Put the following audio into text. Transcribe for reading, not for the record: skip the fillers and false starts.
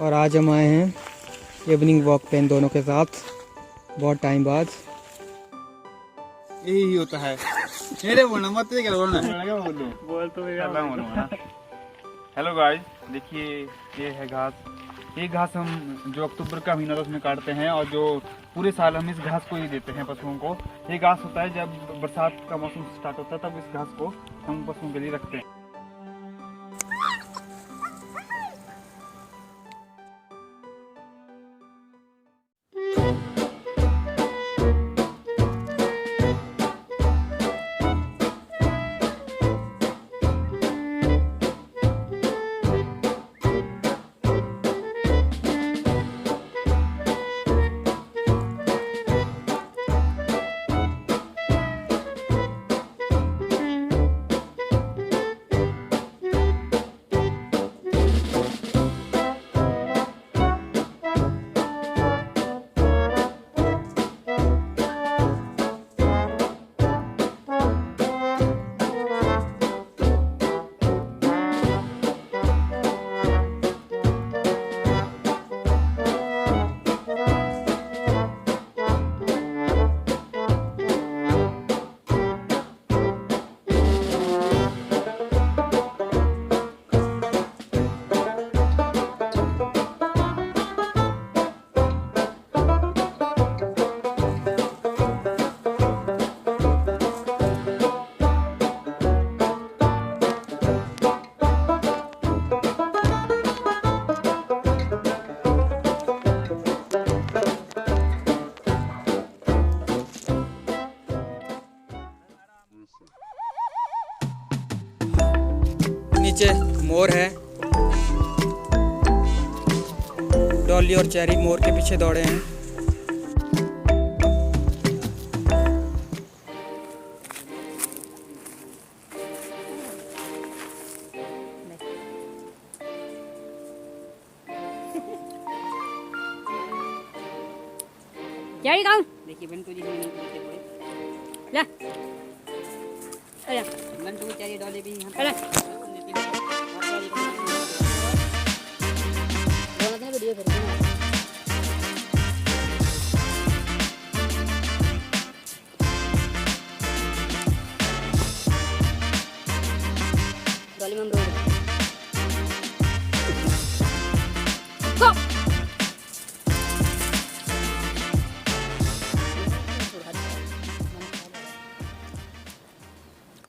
और आज हम आए हैं इवनिंग वॉक पे इन दोनों के साथ बहुत टाइम बाद। यही होता है। मेरे बोलना मत क्या बोलना बोल तो ना। हेलो गाइस, देखिए ये है घास। ये घास हम जो अक्टूबर का महीना था उसमें काटते हैं और जो पूरे साल हम इस घास को ही देते हैं पशुओं को। ये घास होता है जब बरसात का मौसम स्टार्ट होता है तब इस घास को हम पशुओं के लिए रखते हैं। नीचे मोर है। डॉली और चेरी मोर के पीछे दौड़े हैं। चेरी खाओ। देखिए बंटू जी को नहीं बोलते ला। अरे बंटू को चेरी डॉली भी यहाँ पे।